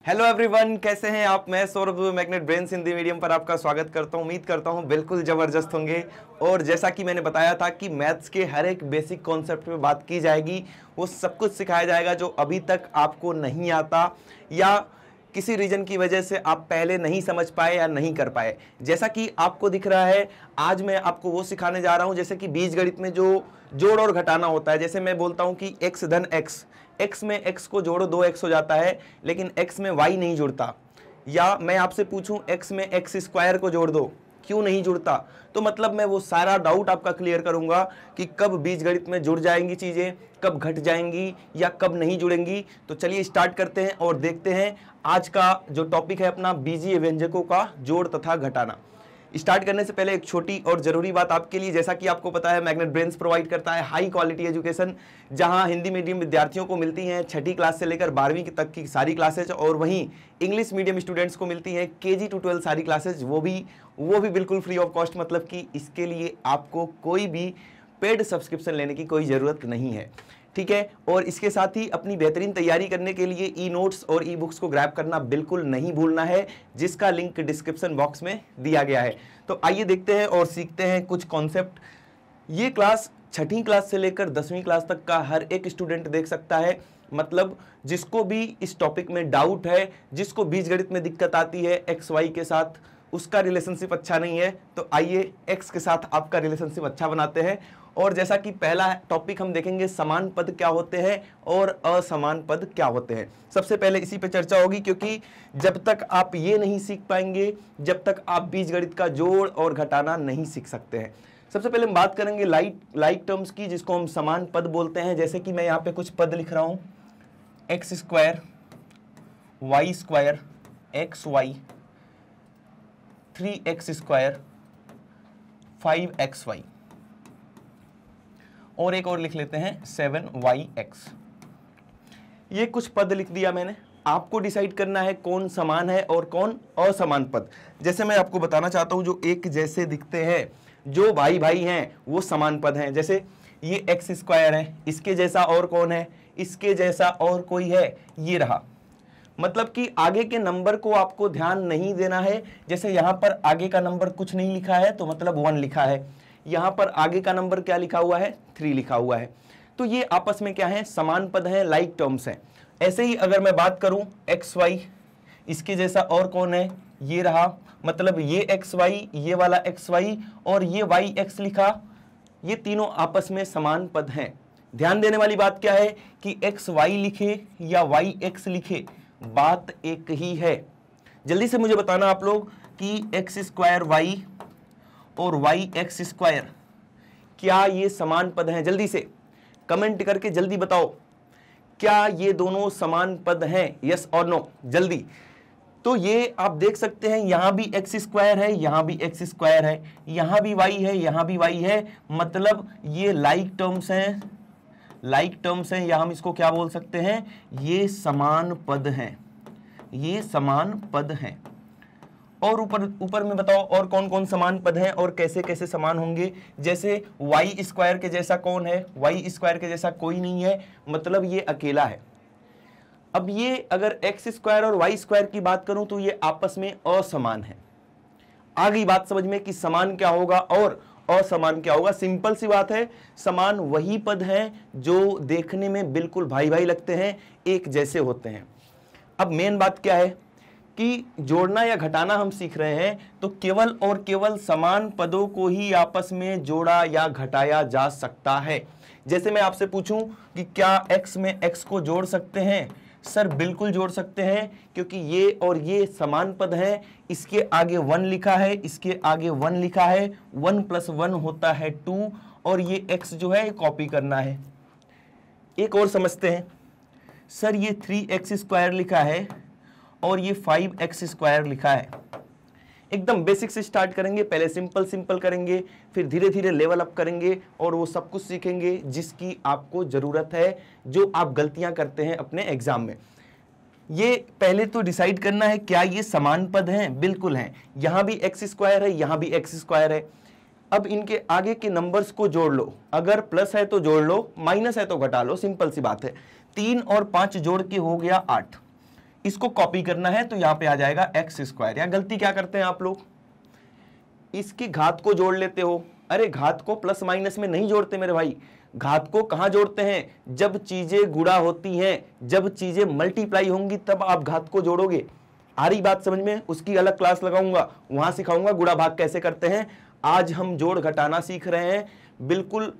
Hello everyone, कैसे हैं आप। मैं Saurabh magnet brains Hindi medium पर आपका स्वागत करता हूं। उम्मीद करता हूं बिल्कुल ज़बरदस्त होंगे। और जैसा कि मैंने बताया था कि मैथ्स के हर एक बेसिक कॉन्सेप्ट पे बात की जाएगी, वो सब कुछ सिखाया जाएगा जो अभी तक आपको नहीं आता या किसी रीजन की वजह से आप पहले नहीं समझ पाए या नहीं कर पाए। जैसा कि आपको दिख रहा है, आज मैं आपको वो सिखाने जा रहा हूं जैसे कि बीजगणित में जो जोड़ और घटाना होता है। जैसे मैं बोलता हूं कि x धन x में x को जोड़ो 2x हो जाता है, लेकिन x में y नहीं जुड़ता। या मैं आपसे पूछूं x में x स्क्वायर को जोड़ दो, क्यों नहीं जुड़ता। तो मतलब मैं वो सारा डाउट आपका क्लियर करूंगा कि कब बीजगणित में जुड़ जाएंगी चीजें, कब घट जाएंगी या कब नहीं जुड़ेंगी। तो चलिए स्टार्ट करते हैं और देखते हैं आज का जो टॉपिक है अपना, बीजीय व्यंजकों का जोड़ तथा घटाना। स्टार्ट करने से पहले एक छोटी और जरूरी बात आपके लिए। जैसा कि आपको पता है, मैग्नेट ब्रेन्स प्रोवाइड करता है हाई क्वालिटी एजुकेशन, जहां हिंदी मीडियम विद्यार्थियों को मिलती हैं 6ठी क्लास से लेकर 12वीं तक की सारी क्लासेज, और वहीं इंग्लिश मीडियम स्टूडेंट्स को मिलती हैं KG to 12 सारी क्लासेज, वो भी बिल्कुल फ्री ऑफ कॉस्ट। मतलब कि इसके लिए आपको कोई भी पेड सब्सक्रिप्शन लेने की कोई ज़रूरत नहीं है, ठीक है। और इसके साथ ही अपनी बेहतरीन तैयारी करने के लिए ई नोट्स और ई बुक्स को ग्रैब करना बिल्कुल नहीं भूलना है, जिसका लिंक डिस्क्रिप्शन बॉक्स में दिया गया है। तो आइए देखते हैं और सीखते हैं कुछ कॉन्सेप्ट। ये क्लास 6ठी क्लास से लेकर 10वीं क्लास तक का हर एक स्टूडेंट देख सकता है। मतलब जिसको भी इस टॉपिक में डाउट है, जिसको बीजगणित में दिक्कत आती है एक्स वाई के साथ, उसका रिलेशनशिप अच्छा नहीं है, तो आइए एक्स के साथ आपका रिलेशनशिप अच्छा बनाते हैं। और जैसा कि पहला टॉपिक हम देखेंगे, समान पद क्या होते हैं और असमान पद क्या होते हैं। सबसे पहले इसी पे चर्चा होगी, क्योंकि जब तक आप ये नहीं सीख पाएंगे, जब तक आप बीजगणित का जोड़ और घटाना नहीं सीख सकते हैं। सबसे पहले हम बात करेंगे लाइक टर्म्स की, जिसको हम समान पद बोलते हैं। जैसे कि मैं यहाँ पे कुछ पद लिख रहा हूँ, X square Y square X Y 3x square 5xy, और एक और लिख लेते हैं 7yx। ये कुछ पद लिख दिया मैंने। आपको डिसाइड करना है कौन समान है और कौन असमान पद। जैसे मैं आपको बताना चाहता हूं, जो एक जैसे दिखते हैं, जो भाई भाई हैं, वो समान पद हैं। जैसे ये एक्स स्क्वायर है, इसके जैसा और कौन है, इसके जैसा और कोई है, ये रहा। मतलब कि आगे के नंबर को आपको ध्यान नहीं देना है। जैसे यहां पर आगे का नंबर कुछ नहीं लिखा है, तो मतलब 1 लिखा है। यहां पर आगे का नंबर क्या लिखा हुआ है, 3 लिखा हुआ है। तो ये आपस में क्या है, समान पद है, लाइक टर्म्स है। ऐसे ही अगर मैं बात करूं एक्स वाई, इसके जैसा और कौन है, ये रहा। मतलब ये एक्स वाई, ये वाला एक्स वाई और ये वाई एक्स लिखा, ये तीनों आपस में समान पद हैं। ध्यान देने वाली बात क्या है कि एक्स वाई लिखे या वाई एक्स लिखे, बात एक ही है। जल्दी से मुझे बताना आप लोग कि एक्स स्क्वायर वाई और वाई एक्स स्क्वायर, क्या ये समान पद हैं। जल्दी से कमेंट करके जल्दी बताओ, क्या ये दोनों समान पद हैं, यस और नो, जल्दी। तो ये आप देख सकते हैं, यहां भी एक्स स्क्वायर है, यहां भी एक्स स्क्वायर है, यहां भी वाई है, यहां भी वाई है। मतलब ये लाइक टर्म्स हैं, लाइक टर्म्स हैं, या हम इसको क्या बोल सकते हैं, ये समान पद हैं, ये समान पद हैं। और ऊपर में बताओ और कौन कौन समान पद हैं और कैसे कैसे समान होंगे। जैसे वाई स्क्वायर के जैसा कौन है, वाई स्क्वायर के जैसा कोई नहीं है, मतलब ये अकेला है। अब ये अगर एक्स स्क्वायर और वाई स्क्वायर की बात करूं तो ये आपस में असमान है। आ गई बात समझ में कि समान क्या होगा और असमान क्या होगा। सिंपल सी बात है, समान वही पद हैं जो देखने में बिल्कुल भाई भाई लगते हैं, एक जैसे होते हैं। अब मेन बात क्या है कि जोड़ना या घटाना हम सीख रहे हैं, तो केवल और केवल समान पदों को ही आपस में जोड़ा या घटाया जा सकता है। जैसे मैं आपसे पूछूं कि क्या x में x को जोड़ सकते हैं, सर बिल्कुल जोड़ सकते हैं, क्योंकि ये और ये समान पद हैं। इसके आगे 1 लिखा है, इसके आगे 1 लिखा है, 1 + 1 होता है 2, और ये x जो है कॉपी करना है। एक और समझते हैं, सर ये 3x स्क्वायर लिखा है और ये 5x स्क्वायर लिखा है। एकदम बेसिक से स्टार्ट करेंगे, पहले सिंपल करेंगे, फिर धीरे धीरे लेवल अप करेंगे और वो सब कुछ सीखेंगे जिसकी आपको जरूरत है, जो आप गलतियां करते हैं अपने एग्जाम में। ये पहले तो डिसाइड करना है क्या ये समान पद हैं, बिल्कुल हैं। यहां भी एक्स स्क्वायर है, यहां भी एक्स स्क्वायर है। अब इनके आगे के नंबर्स को जोड़ लो, अगर प्लस है तो जोड़ लो, माइनस है तो घटा लो, सिंपल सी बात है। 3 और 5 जोड़ के हो गया 8। इसको कॉपी करना है तो यहां पे आ जाएगा एक्स स्क्वायर। या गलती क्या करते हैं आप लोग, इसकी घात को जोड़ लेते हो। अरे घात को प्लस माइनस में नहीं जोड़ते मेरे भाई, घात को कहां जोड़ते हैं, जब चीजें गुणा होती हैं, जब चीजें मल्टीप्लाई होंगी तब आप घात को जोड़ोगे। आ रही बात समझ में? उसकी अलग क्लास लगाऊंगा, वहां सिखाऊंगा गुणा भाग कैसे करते हैं। आज हम जोड़ घटाना सीख रहे हैं। बिल्कुल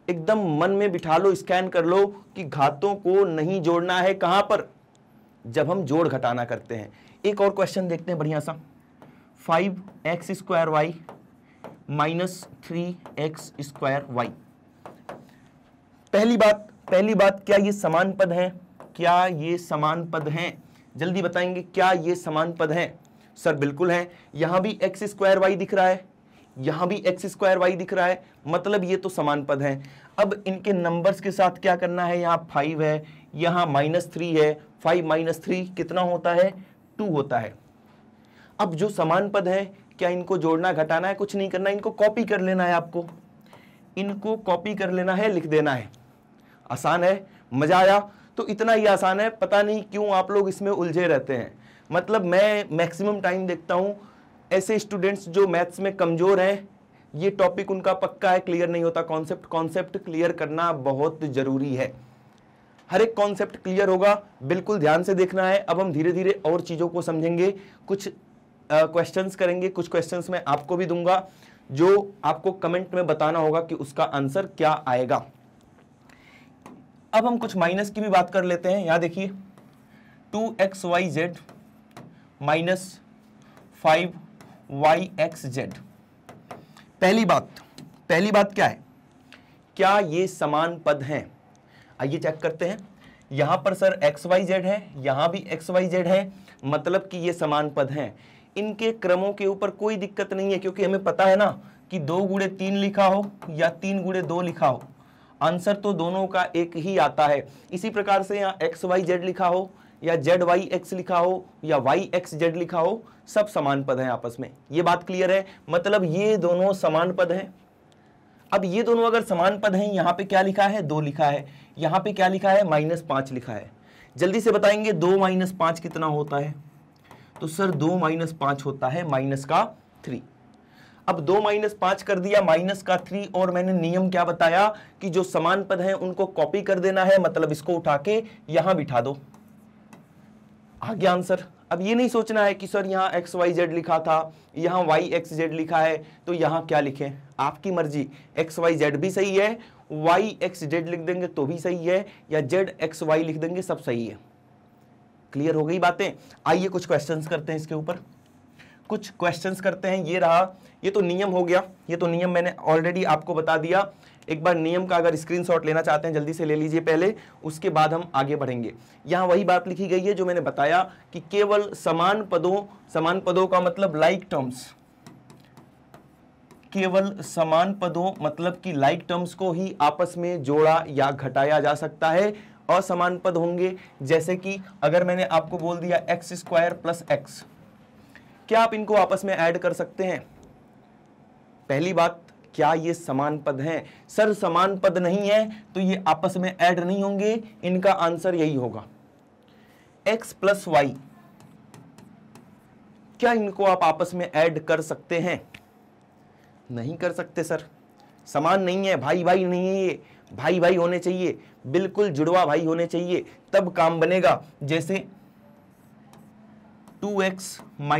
एकदम मन में बिठा लो, स्कैन कर लो कि घातों को नहीं जोड़ना है। कहां पर? जब हम जोड़ घटाना करते हैं। एक और क्वेश्चन देखते हैं बढ़िया सा, 5x square Y minus 3x square Y. पहली बात क्या ये समान पद हैं? क्या ये समान पद हैं? जल्दी बताएंगे, क्या ये समान पद हैं? सर बिल्कुल हैं। यहां भी एक्स स्क्वायर वाई दिख रहा है, यहां भी एक्स स्क्वायर वाई दिख रहा है, मतलब ये तो समान पद हैं। अब इनके नंबर्स के साथ क्या करना है, यहाँ 5 है, यहाँ -3 है। 5 - 3 कितना होता है? 2 होता है। अब जो समान पद है, क्या इनको जोड़ना घटाना है? कुछ नहीं करना, इनको कॉपी कर लेना है। आपको इनको कॉपी कर लेना है, लिख देना है। आसान है, मजा आया? तो इतना ही आसान है, पता नहीं क्यों आप लोग इसमें उलझे रहते हैं। मतलब मैं मैक्सिमम टाइम देखता हूं ऐसे स्टूडेंट्स जो मैथ्स में कमजोर हैं, ये टॉपिक उनका पक्का है, क्लियर नहीं होता। कॉन्सेप्ट क्लियर करना बहुत जरूरी है। हर एक कॉन्सेप्ट क्लियर होगा, बिल्कुल ध्यान से देखना है। अब हम धीरे धीरे और चीजों को समझेंगे, कुछ क्वेश्चंस करेंगे, कुछ क्वेश्चंस मैं आपको भी दूंगा जो आपको कमेंट में बताना होगा कि उसका आंसर क्या आएगा। अब हम कुछ माइनस की भी बात कर लेते हैं। यहां देखिए 2xyz माइनस 5yxz। पहली बात क्या है, क्या ये समान पद हैं? आइए चेक करते हैं। यहां पर सर xyz है, यहां भी xyz है, मतलब कि ये समान पद हैं। इनके क्रमों के ऊपर कोई दिक्कत नहीं है, क्योंकि हमें पता है ना कि 2 × 3 लिखा हो या 3 × 2 लिखा हो, आंसर तो दोनों का एक ही आता है। इसी प्रकार से यहाँ xyz लिखा हो या zyx लिखा हो या yxz लिखा हो, सब समान पद हैं आपस में। ये बात क्लियर है? मतलब ये दोनों समान पद हैं। अब ये दोनों अगर समान पद हैं, यहाँ पे क्या लिखा है? 2 लिखा है, यहाँ पे क्या लिखा है? -5 लिखा है। जल्दी से बताएंगे 2 - 5 कितना होता है? तो सर 2 - 5 होता है -3। अब 2 - 5 कर दिया, -3, और मैंने नियम क्या बताया कि जो समान पद हैं उनको कॉपी कर देना है, मतलब इसको उठा के यहां बिठा दो, आ गया आंसर। अब ये नहीं सोचना है कि सर यहाँ xyz लिखा था, यहाँ yxz लिखा है, तो यहाँ क्या लिखें, आपकी मर्जी। xyz भी सही है, yxz लिख देंगे तो भी सही है, या zxy लिख देंगे, सब सही है। क्लियर हो गई बातें? आइए कुछ क्वेश्चंस करते हैं इसके ऊपर, कुछ क्वेश्चंस करते हैं। ये रहा, ये तो नियम हो गया, ये तो नियम मैंने ऑलरेडी आपको बता दिया। एक बार नियम का अगर स्क्रीनशॉट लेना चाहते हैं जल्दी से ले लीजिए पहले, उसके बाद हम आगे बढ़ेंगे। यहां वही बात लिखी गई है जो मैंने बताया कि केवल समान पदों का मतलब लाइक टर्म्स, केवल समान पदों मतलब कि लाइक टर्म्स को ही आपस में जोड़ा या घटाया जा सकता है। असमान पद होंगे, जैसे कि अगर मैंने आपको बोल दिया x² + x, क्या आप इनको आपस में ऐड कर सकते हैं? पहली बात, क्या ये समान पद हैं? सर समान पद नहीं है तो ये आपस में ऐड नहीं होंगे, इनका आंसर यही होगा। x + y, क्या इनको आप आपस में ऐड कर सकते हैं? नहीं कर सकते सर, समान नहीं है, भाई भाई नहीं है ये, भाई भाई होने चाहिए, बिल्कुल जुड़वा भाई होने चाहिए, तब काम बनेगा। जैसे 2x -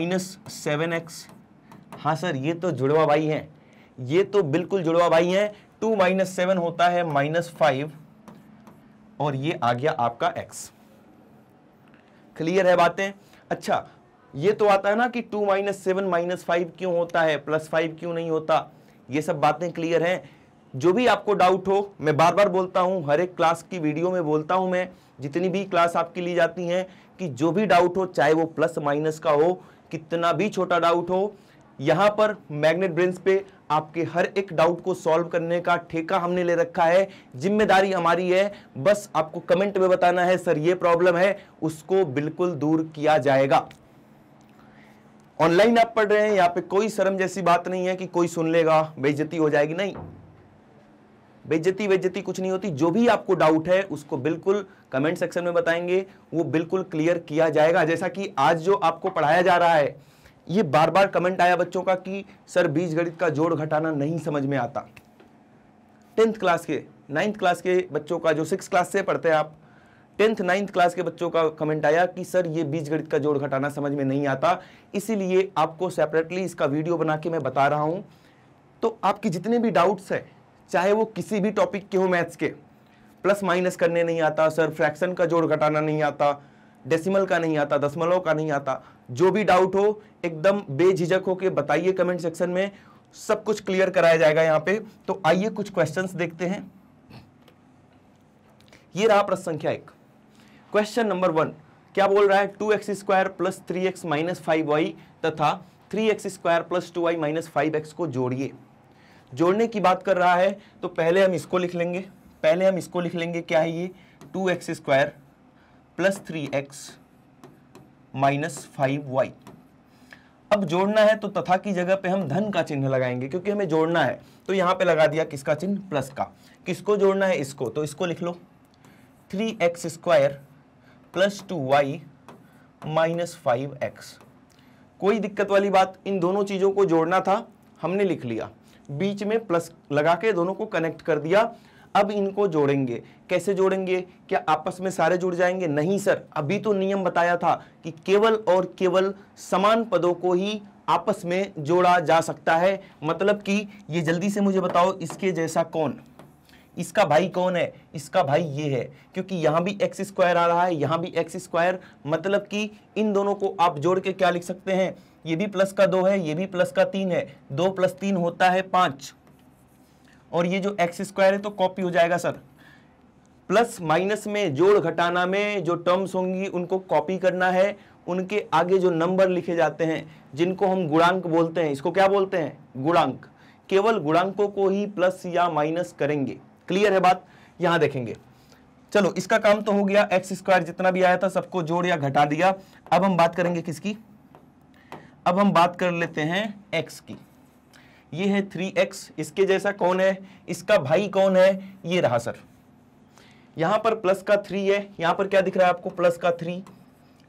7x, हाँ सर ये तो जुड़वा भाई हैं, ये तो बिल्कुल जुड़वा भाई हैं। 2 - 7 होता है -5, और ये आ गया आपका x। क्लियर है बातें? अच्छा, ये तो आता है ना कि 2 - 7 -5 क्यों होता है, +5 क्यों नहीं होता, ये सब बातें क्लियर हैं। जो भी आपको डाउट हो, मैं बार बार बोलता हूं, हर एक क्लास की वीडियो में बोलता हूं, मैं जितनी भी क्लास आपकी ली जाती हैं, कि जो भी डाउट हो, चाहे वो प्लस माइनस का हो, कितना भी छोटा डाउट हो, यहां पर मैग्नेट ब्रेन्स पे आपके हर एक डाउट को सॉल्व करने का ठेका हमने ले रखा है। जिम्मेदारी हमारी है, बस आपको कमेंट में बताना है सर ये प्रॉब्लम है, उसको बिल्कुल दूर किया जाएगा। ऑनलाइन आप पढ़ रहे हैं, यहाँ पे कोई शर्म जैसी बात नहीं है कि कोई सुन लेगा बेइज्जती हो जाएगी, नहीं। बेइज्जती बेइज्जती कुछ नहीं होती। जो भी आपको डाउट है उसको बिल्कुल कमेंट सेक्शन में बताएंगे, वो बिल्कुल क्लियर किया जाएगा। जैसा कि आज जो आपको पढ़ाया जा रहा है, ये बार बार कमेंट आया बच्चों का कि सर बीजगणित का जोड़ घटाना नहीं समझ में आता। 10th क्लास के 9th क्लास के बच्चों का, जो 6th क्लास से पढ़ते हैं आप, 10th 9th क्लास के बच्चों का कमेंट आया कि सर ये बीजगणित का जोड़ घटाना समझ में नहीं आता, इसीलिए आपको सेपरेटली इसका वीडियो बना के मैं बता रहा हूं। तो आपके जितने भी डाउट्स हैं, चाहे वो किसी भी टॉपिक के हो, मैथ्स के, प्लस माइनस करने नहीं आता सर, फ्रैक्शन का जोड़ घटाना नहीं आता, डेसिमल का नहीं आता, दशमलव का नहीं आता, जो भी डाउट हो एकदम बेझिझक होके बताइए कमेंट सेक्शन में, सब कुछ क्लियर कराया जाएगा यहाँ पे। तो आइए कुछ क्वेश्चंस देखते हैं। ये रहा प्रश्न संख्या 1। क्वेश्चन नंबर 1 क्या बोल रहा है, 2x² plus 3x minus 5y तथा 3x² plus 2y minus 5x को जोड़िए। जोड़ने की बात कर रहा है, तो पहले हम इसको लिख लेंगे, क्या है ये, 2x² plus 3x minus 5y। अब जोड़ना है तो तथा की जगह पे हम धन का चिन्ह लगाएंगे, क्योंकि हमें जोड़ना है। तो यहां पे लगा दिया किसका चिन्ह, प्लस का। किसको जोड़ना है, इसको, तो इसको लिख लो 3x² plus 2y minus 5x। कोई दिक्कत वाली बात, इन दोनों चीजों को जोड़ना था, हमने लिख लिया, बीच में प्लस लगा के दोनों को कनेक्ट कर दिया। अब इनको जोड़ेंगे, कैसे जोड़ेंगे, क्या आपस में सारे जुड़ जाएंगे, नहीं सर, अभी तो नियम बताया था कि केवल और केवल समान पदों को ही आपस में जोड़ा जा सकता है। मतलब कि ये जल्दी से मुझे बताओ, इसके जैसा कौन, इसका भाई कौन है, इसका भाई ये है, क्योंकि यहां भी x² आ रहा है, यहां भी x², मतलब कि इन दोनों को आप जोड़ के क्या लिख सकते हैं, ये भी प्लस का 2 है, ये भी प्लस का 3 है, 2 + 3 होता है 5, और ये जो x² है तो कॉपी हो जाएगा सर। प्लस माइनस में, जोड़ घटाना में जो टर्म्स होंगी उनको कॉपी करना है, उनके आगे जो नंबर लिखे जाते हैं जिनको हम गुणांक बोलते हैं, इसको क्या बोलते हैं, गुणांक, केवल गुणांकों को ही प्लस या माइनस करेंगे। क्लियर है बात, यहां देखेंगे। चलो इसका काम तो हो गया, x² जितना भी आया था सबको जोड़ या घटा दिया। अब हम बात करेंगे किसकी, अब हम बात कर लेते हैं x की। ये है 3x, इसके जैसा कौन है, इसका भाई कौन है, ये रहा सर। यहां पर प्लस का 3 है, यहां पर क्या दिख रहा है आपको, प्लस का 3,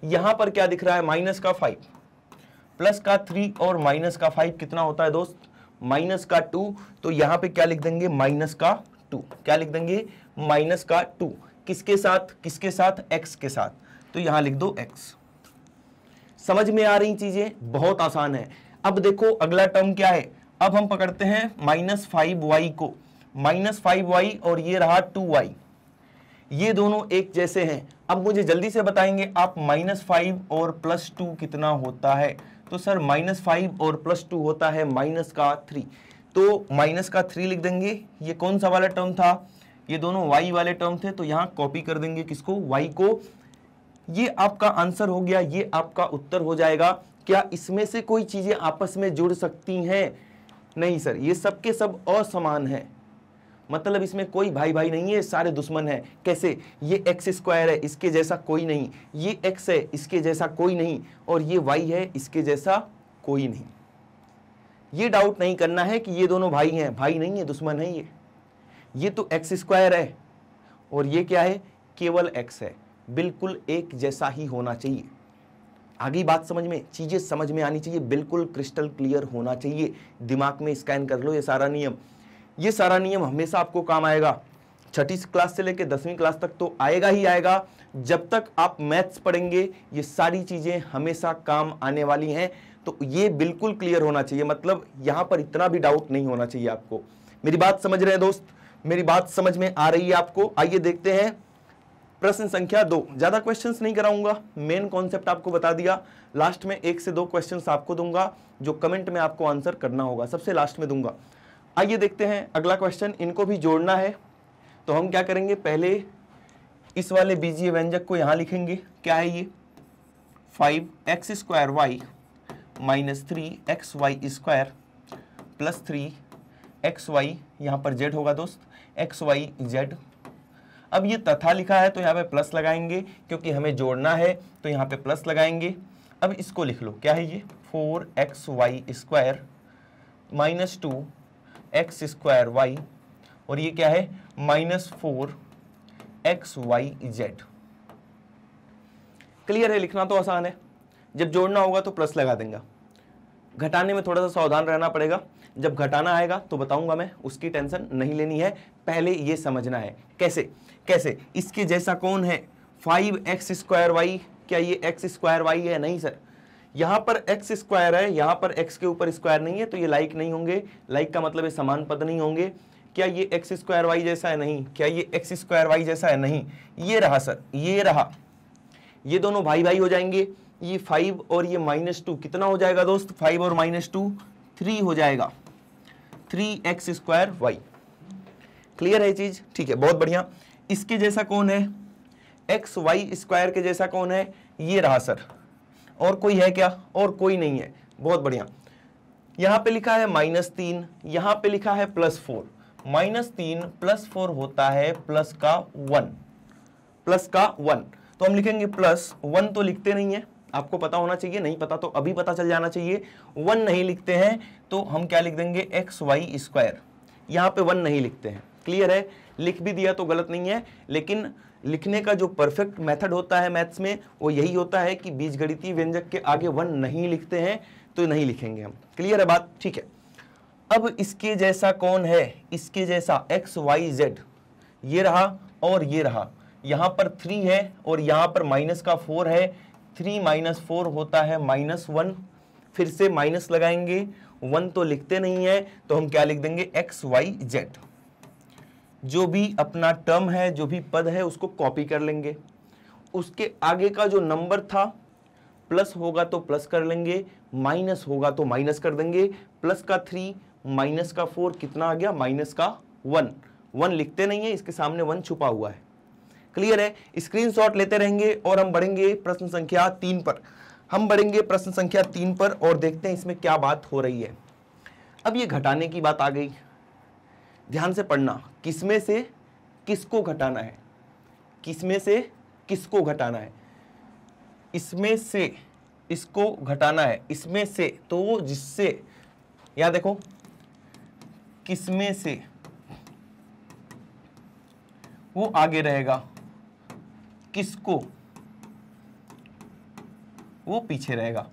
यहां पर क्या दिख रहा है, माइनस का 5। प्लस का 3 और माइनस का 5 कितना होता है दोस्त, माइनस का 2। तो यहां पे क्या लिख देंगे, माइनस का 2। क्या लिख देंगे, माइनस का 2। किसके साथ, किसके साथ, x के साथ। तो यहां लिख दो x। समझ में आ रही चीजें, बहुत आसान है। अब देखो अगला टर्म क्या है, अब हम पकड़ते हैं -5y को, -5y और ये रहा 2y, ये दोनों एक जैसे हैं। अब मुझे जल्दी से बताएंगे आप, -5 और +2 कितना होता है, तो सर -5 और +2 होता है -3। तो -3 लिख देंगे। ये कौन सा वाला टर्म था, ये दोनों y वाले टर्म थे, तो यहां कॉपी कर देंगे किसको, y को। ये आपका आंसर हो गया, ये आपका उत्तर हो जाएगा। क्या इसमें से कोई चीजें आपस में जुड़ सकती हैं, नहीं सर, ये सब के सब असमान है, मतलब इसमें कोई भाई भाई नहीं है, सारे दुश्मन है। कैसे, ये x² है, इसके जैसा कोई नहीं, ये x है, इसके जैसा कोई नहीं, और ये y है, इसके जैसा कोई नहीं। ये डाउट नहीं करना है कि ये दोनों भाई हैं, भाई नहीं है, दुश्मन है। ये तो x² है और ये क्या है, केवल x है, बिल्कुल एक जैसा ही होना चाहिए। आगे बात समझ में, चीजें समझ में आनी चाहिए, बिल्कुल क्रिस्टल क्लियर होना चाहिए। दिमाग में स्कैन कर लो ये सारा नियम, ये सारा नियम हमेशा आपको काम आएगा। 6ठी क्लास से लेकर 10वीं क्लास तक तो आएगा ही आएगा। जब तक आप मैथ्स पढ़ेंगे ये सारी चीजें हमेशा काम आने वाली हैं। तो ये बिल्कुल क्लियर होना चाहिए, मतलब यहां पर इतना भी डाउट नहीं होना चाहिए आपको। मेरी बात समझ रहे हैं दोस्त, मेरी बात समझ में आ रही है आपको। आइए देखते हैं प्रश्न संख्या 2। ज्यादा क्वेश्चंस नहीं कराऊंगा, मेन कॉन्सेप्ट आपको बता दिया। लास्ट में 1 से 2 क्वेश्चंस आपको दूंगा जो कमेंट में आपको आंसर करना होगा, सबसे लास्ट में दूंगा। आइए देखते हैं अगला क्वेश्चन, इनको भी जोड़ना है। तो हम क्या करेंगे, पहले इस वाले बीजीय व्यंजक को यहां लिखेंगे। क्या है ये, 5x² y - 3xy² + 3xy, यहां पर z होगा दोस्त, xyz। अब ये तथा लिखा है तो यहाँ पे प्लस लगाएंगे, क्योंकि हमें जोड़ना है तो यहाँ पे प्लस लगाएंगे। अब इसको लिख लो, क्या है ये, 4xy² - 2x² y और ये क्या है -4xyz। क्लियर है? लिखना तो आसान है, जब जोड़ना होगा तो प्लस लगा देंगे। घटाने में थोड़ा सा सावधान रहना पड़ेगा, जब घटाना आएगा तो बताऊंगा मैं, उसकी टेंशन नहीं लेनी है, पहले ये समझना है कैसे कैसे। इसके जैसा कौन है 5x²y, क्या ये x² है? नहीं सर, यहां पर x² है, यहां पर x के ऊपर स्क्वायर नहीं है, तो ये लाइक नहीं होंगे। लाइक का मतलब है समान पद नहीं होंगे। क्या ये x² जैसा है? नहीं। क्या ये x² जैसा है? नहीं। ये रहा सर, ये रहा, ये दोनों भाई भाई हो जाएंगे। ये 5 और ये -2 कितना हो जाएगा दोस्त? 5 और -2 3 हो जाएगा, 3x²y। क्लियर है चीज? ठीक है, बहुत बढ़िया। इसके जैसा कौन है xy² के जैसा कौन है? ये रहा सर। और कोई है क्या? और कोई नहीं है। बहुत बढ़िया। यहां पे लिखा है -3, यहां पे लिखा है +4। -3 +4 होता है प्लस का 1, प्लस का 1। तो हम लिखेंगे +1, तो लिखते नहीं है, आपको पता होना चाहिए, नहीं पता तो अभी पता चल जाना चाहिए। 1 नहीं लिखते हैं तो हम क्या लिख देंगे xy²। यहां पे 1 नहीं लिखते हैं। क्लियर है? लिख भी दिया तो गलत नहीं है, लेकिन लिखने का जो परफेक्ट मेथड होता है मैथ्स में वो यही होता है कि बीजगणितीय व्यंजक के आगे 1 नहीं लिखते हैं, तो नहीं लिखेंगे हम। क्लियर है बात? ठीक है। अब इसके जैसा कौन है? इसके जैसा xyz, ये रहा और ये रहा। यहां पर 3 है और यहां पर -4 है। 3 - 4 होता है -1। फिर से माइनस लगाएंगे, 1 तो लिखते नहीं है, तो हम क्या लिख देंगे xyz। जो भी अपना टर्म है, जो भी पद है, उसको कॉपी कर लेंगे। उसके आगे का जो नंबर था, प्लस होगा तो प्लस कर लेंगे, माइनस होगा तो माइनस कर देंगे। प्लस का 3 माइनस का 4 कितना आ गया? -1। 1 लिखते नहीं है, इसके सामने 1 छुपा हुआ है। क्लियर है? स्क्रीनशॉट लेते रहेंगे और हम बढ़ेंगे प्रश्न संख्या 3 पर। हम बढ़ेंगे प्रश्न संख्या 3 पर और देखते हैं इसमें क्या बात हो रही है। अब ये घटाने की बात आ गई, ध्यान से पढ़ना। किसमें से किसको घटाना है? किसमें से किसको घटाना है? इसमें से इसको घटाना है, इसमें से तो जिससे, यहां देखो, किसमें से वो आगे रहेगा, किसको वो पीछे रहेगा।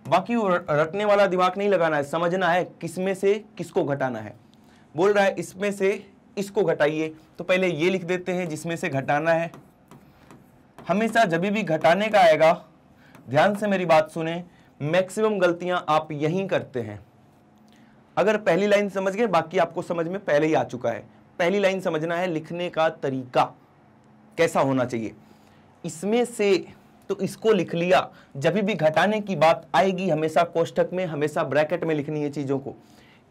बाकी वो रटने वाला दिमाग नहीं लगाना है, समझना है किसमें से किसको घटाना है। बोल रहा है इसमें से इसको घटाइए, तो पहले ये लिख देते हैं जिसमें से घटाना है। हमेशा जब भी घटाने का आएगा, ध्यान से मेरी बात सुने, मैक्सिमम गलतियां आप यहीं करते हैं। अगर पहली लाइन समझ गए, बाकी आपको समझ में पहले ही आ चुका है। पहली लाइन समझना है, लिखने का तरीका कैसा होना चाहिए। इसमें से तो इसको लिख लिया, जब भी घटाने की बात आएगी हमेशा कोष्ठक में, हमेशा ब्रैकेट में लिखनी है चीजों को।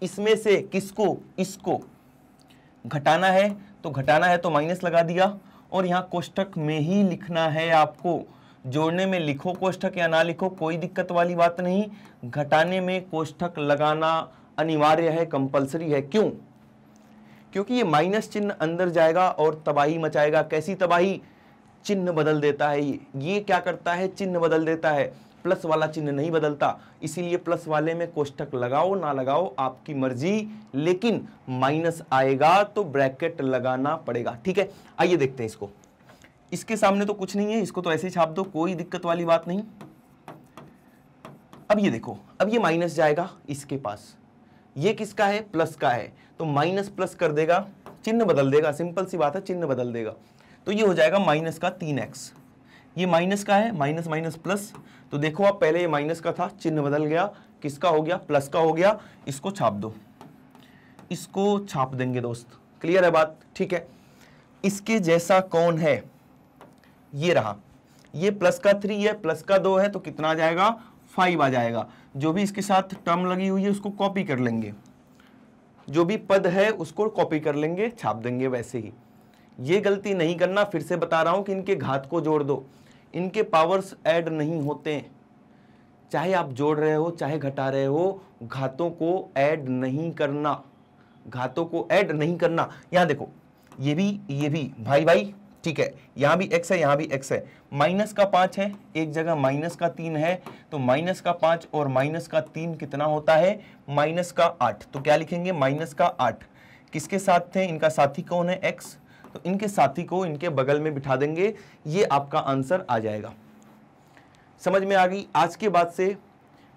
इसमें से किसको, इसको घटाना है, तो घटाना है तो माइनस लगा दिया, और यहां कोष्ठक में ही लिखना है आपको। जोड़ने में लिखो कोष्ठक या ना लिखो, कोई दिक्कत वाली बात नहीं। घटाने में कोष्ठक लगाना अनिवार्य है, कंपलसरी है। क्यों? क्योंकि ये माइनस चिन्ह अंदर जाएगा और तबाही मचाएगा। कैसी तबाही? चिन्ह बदल देता है ये क्या करता है? चिन्ह बदल देता है। प्लस वाला चिन्ह नहीं बदलता, इसीलिए प्लस वाले में कोष्ठक लगाओ ना लगाओ आपकी मर्जी, लेकिन माइनस आएगा तो ब्रैकेट लगाना पड़ेगा। ठीक है, आइए देखते हैं इसको। इसके सामने तो कुछ नहीं है, इसको तो ऐसे ही छाप दो, कोई दिक्कत वाली बात नहीं। अब ये देखो, अब ये माइनस जाएगा इसके पास, ये किसका है? प्लस का है, तो माइनस प्लस कर देगा, चिन्ह बदल देगा, सिंपल सी बात है, चिन्ह बदल देगा। तो ये हो जाएगा माइनस का 3x। ये माइनस का है, माइनस माइनस प्लस, तो देखो आप पहले ये माइनस का था, चिन्ह बदल गया, किसका हो गया? प्लस का हो गया। इसको छाप दो, इसको छाप देंगे दोस्त। क्लियर है बात? ठीक है। इसके जैसा कौन है? ये रहा, ये प्लस का 3 है, प्लस का 2 है, तो कितना आ जाएगा? 5 आ जाएगा। जो भी इसके साथ टर्म लगी हुई है उसको कॉपी कर लेंगे, जो भी पद है उसको कॉपी कर लेंगे, छाप देंगे वैसे ही। ये गलती नहीं करना, फिर से बता रहा हूं कि इनके घात को जोड़ दो, इनके पावर्स ऐड नहीं होते। चाहे आप जोड़ रहे हो चाहे घटा रहे हो, घातों को ऐड नहीं करना, घातों को ऐड नहीं करना। यहां देखो, ये भी भाई भाई, ठीक है, यहां भी x है, यहां भी x है। माइनस का 5 है, एक जगह माइनस का 3 है, तो माइनस का 5 और माइनस का 3 कितना होता है? -8। तो क्या लिखेंगे? -8। किसके साथ थे, इनका साथी कौन है, x, तो इनके साथी को इनके बगल में बिठा देंगे, ये आपका आंसर आ जाएगा। समझ में आ गई। आज के बाद से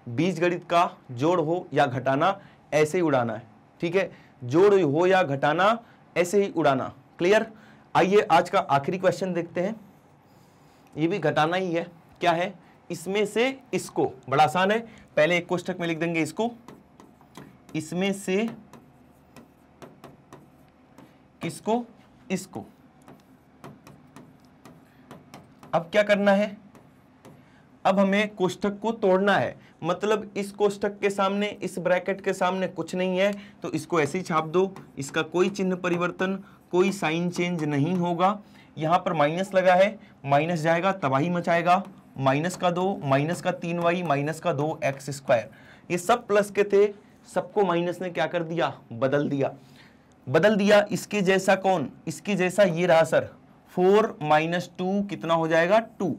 बीजगणित का जोड़ हो या घटाना ऐसे ही उड़ाना है, ठीक है, जोड़ हो या घटाना ऐसे ही उड़ाना। क्लियर। आइए आज का आखिरी क्वेश्चन देखते हैं, ये भी घटाना ही है। क्या है, इसमें से इसको, बड़ा आसान है, पहले एक कोष्ठक में लिख देंगे इसको, इसमें से किसको, इसको। अब क्या करना है, अब हमें कोष्ठक को तोड़ना है, मतलब इस कोष्ठक के सामने, इस ब्रैकेट के सामने कुछ नहीं है तो इसको ऐसे ही छाप दो, इसका कोई चिन्ह परिवर्तन, कोई साइन चेंज नहीं होगा। यहां पर माइनस लगा है, माइनस जाएगा तबाही मचाएगा, माइनस का 2, माइनस का 3y, माइनस का 2x², ये सब प्लस के थे, सबको माइनस ने क्या कर दिया, बदल दिया। बदल दिया इसके जैसा कौन, इसके जैसा ये रहा सर, 4 - 2 कितना हो जाएगा, 2।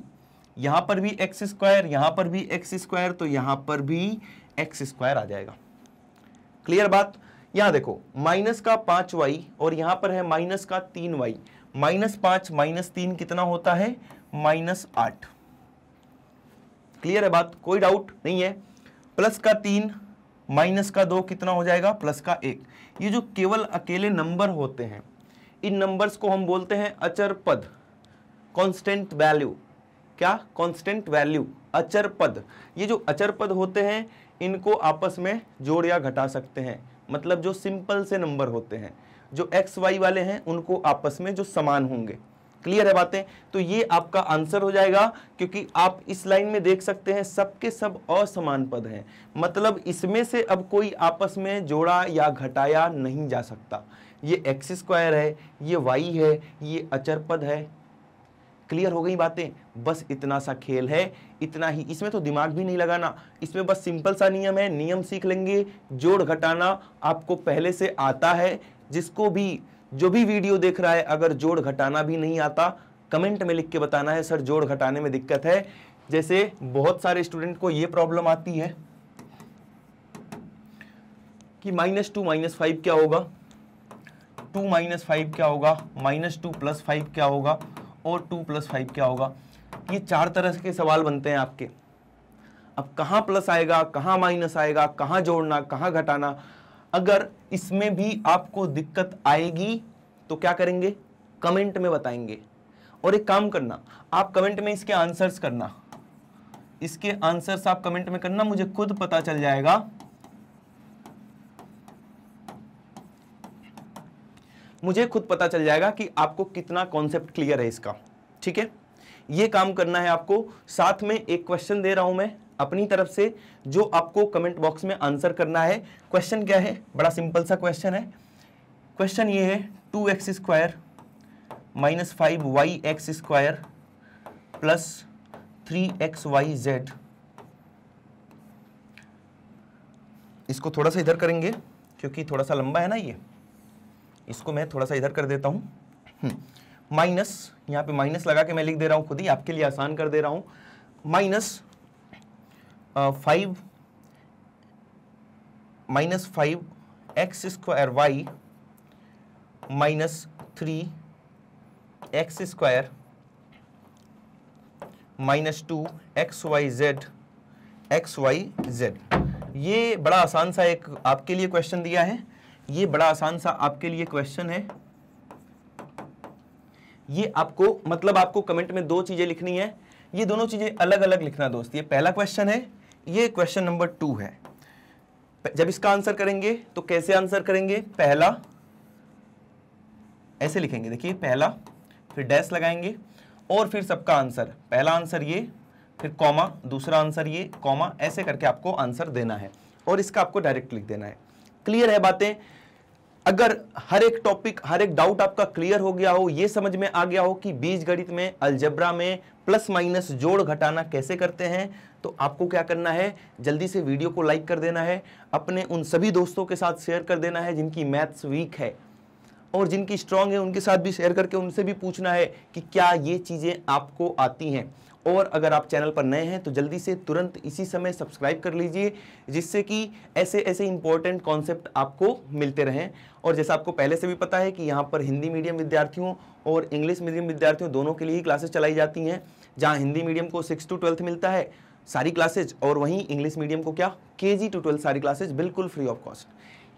यहां पर भी x², यहां पर भी x², तो यहां पर भी x² आ जाएगा। क्लियर बात। यहां देखो माइनस का 5y और यहां पर है माइनस का 3y, -5 - 3 कितना होता है, -8। क्लियर है बात, कोई डाउट नहीं है। प्लस का 3 माइनस का 2 कितना हो जाएगा, प्लस का 1। ये जो केवल अकेले नंबर होते हैं, इन नंबर्स को हम बोलते हैं अचर पद, कांस्टेंट वैल्यू। क्या, कांस्टेंट वैल्यू, अचर पद। ये जो अचर पद होते हैं इनको आपस में जोड़ या घटा सकते हैं, मतलब जो सिंपल से नंबर होते हैं, जो x y वाले हैं उनको आपस में जो समान होंगे। क्लियर है बातें। तो ये आपका आंसर हो जाएगा, क्योंकि आप इस लाइन में देख सकते हैं सबके सब असमान पद हैं, मतलब इसमें से अब कोई आपस में जोड़ा या घटाया नहीं जा सकता। ये x² है, ये y है, ये अचर पद है। क्लियर हो गई बातें। बस इतना सा खेल है, इतना ही, इसमें तो दिमाग भी नहीं लगाना, इसमें बस सिंपल सा नियम है, नियम सीख लेंगे। जोड़ घटाना आपको पहले से आता है, जिसको भी, जो भी वीडियो देख रहा है, अगर जोड़ घटाना भी नहीं आता कमेंट में लिख के बताना है सर जोड़ घटाने में दिक्कत है। जैसे बहुत सारे स्टूडेंट को ये प्रॉब्लम आती है कि -2 - 5 क्या होगा, 2 - 5 क्या होगा, -2 + 5 क्या होगा, और 2 + 5 क्या होगा। ये 4 तरह के सवाल बनते हैं आपके। अब कहाँ प्लस आएगा, कहाँ माइनस आएगा, कहाँ जोड़ना, कहाँ घटाना। अगर इसमें भी आपको दिक्कत आएगी तो क्या करेंगे, कमेंट में बताएंगे। और एक काम करना, आप कमेंट में इसके आंसर्स करना, इसके आंसर्स आप कमेंट में करना, मुझे खुद पता चल जाएगा कि आपको कितना कॉन्सेप्ट क्लियर है इसका। ठीक है, ये काम करना है आपको। साथ में एक क्वेश्चन दे रहा हूं मैं अपनी तरफ से, जो आपको कमेंट बॉक्स में आंसर करना है। क्वेश्चन क्या है, बड़ा सिंपल सा क्वेश्चन है। क्वेश्चन ये है 2x² - 5yx² + 3xyz। इसको थोड़ा सा इधर करेंगे क्योंकि थोड़ा सा लंबा है ना ये, इसको मैं थोड़ा सा इधर कर देता हूं। माइनस, यहां पे माइनस लगा के मैं लिख दे रहा हूं, खुद ही आपके लिए आसान कर दे रहा हूं। -5 -5x² y -3x² -2xyz xyz। ये बड़ा आसान सा एक आपके लिए क्वेश्चन दिया है, ये बड़ा आसान सा आपके लिए क्वेश्चन है। ये आपको, मतलब आपको कमेंट में 2 चीजें लिखनी है, ये दोनों चीजें अलग अलग लिखना दोस्त। ये पहला क्वेश्चन है, ये क्वेश्चन नंबर 2 है। जब इसका आंसर करेंगे तो कैसे आंसर करेंगे, पहला ऐसे लिखेंगे, देखिए पहला, फिर डैश लगाएंगे और फिर सबका आंसर, पहला आंसर ये, फिर कॉमा, दूसरा आंसर ये, कॉमा, ऐसे करके आपको आंसर देना है और इसका आपको डायरेक्ट लिख देना है। क्लियर है बातें। अगर हर एक टॉपिक, हर एक डाउट आपका क्लियर हो गया हो, ये समझ में आ गया हो कि बीजगणित में, अलजेब्रा में प्लस माइनस जोड़ घटाना कैसे करते हैं, तो आपको क्या करना है, जल्दी से वीडियो को लाइक कर देना है, अपने उन सभी दोस्तों के साथ शेयर कर देना है जिनकी मैथ्स वीक है, और जिनकी स्ट्रांग है उनके साथ भी शेयर करके उनसे भी पूछना है कि क्या ये चीजें आपको आती हैं। और अगर आप चैनल पर नए हैं तो जल्दी से तुरंत इसी समय सब्सक्राइब कर लीजिए, जिससे कि ऐसे ऐसे इंपॉर्टेंट कॉन्सेप्ट आपको मिलते रहें। और जैसा आपको पहले से भी पता है कि यहाँ पर हिंदी मीडियम विद्यार्थियों और इंग्लिश मीडियम विद्यार्थियों दोनों के लिए ही क्लासेस चलाई जाती हैं, जहाँ हिंदी मीडियम को 6 to 12 मिलता है सारी क्लासेज, और वहीं इंग्लिश मीडियम को क्या KG to 12 सारी क्लासेज बिल्कुल फ्री ऑफ कॉस्ट।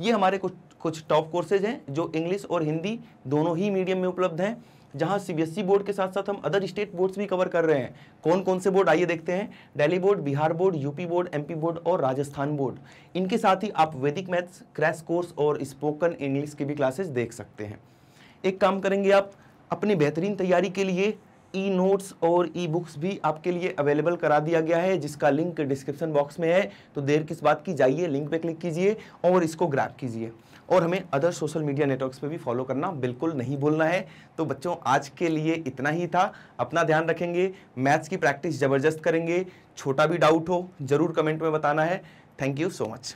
ये हमारे कुछ टॉप कोर्सेज हैं जो इंग्लिश और हिंदी दोनों ही मीडियम में उपलब्ध हैं, जहां CBSE बोर्ड के साथ साथ हम अदर स्टेट बोर्ड्स भी कवर कर रहे हैं। कौन कौन से बोर्ड आइए देखते हैं। Delhi board, Bihar board, UP board, MP board और राजस्थान बोर्ड। इनके साथ ही आप वैदिक मैथ्स क्रैश कोर्स और स्पोकन इंग्लिश की भी क्लासेस देख सकते हैं। एक काम करेंगे, आप अपनी बेहतरीन तैयारी के लिए ई नोट्स और ई बुक्स भी आपके लिए अवेलेबल करा दिया गया है, जिसका लिंक डिस्क्रिप्शन बॉक्स में है। तो देर किस बात की, जाइए लिंक पे क्लिक कीजिए और इसको ग्रैब कीजिए। और हमें अदर सोशल मीडिया नेटवर्क्स पे भी फॉलो करना बिल्कुल नहीं भूलना है। तो बच्चों, आज के लिए इतना ही था। अपना ध्यान रखेंगे, मैथ्स की प्रैक्टिस ज़बरदस्त करेंगे। छोटा भी डाउट हो जरूर कमेंट में बताना है। Thank you so much.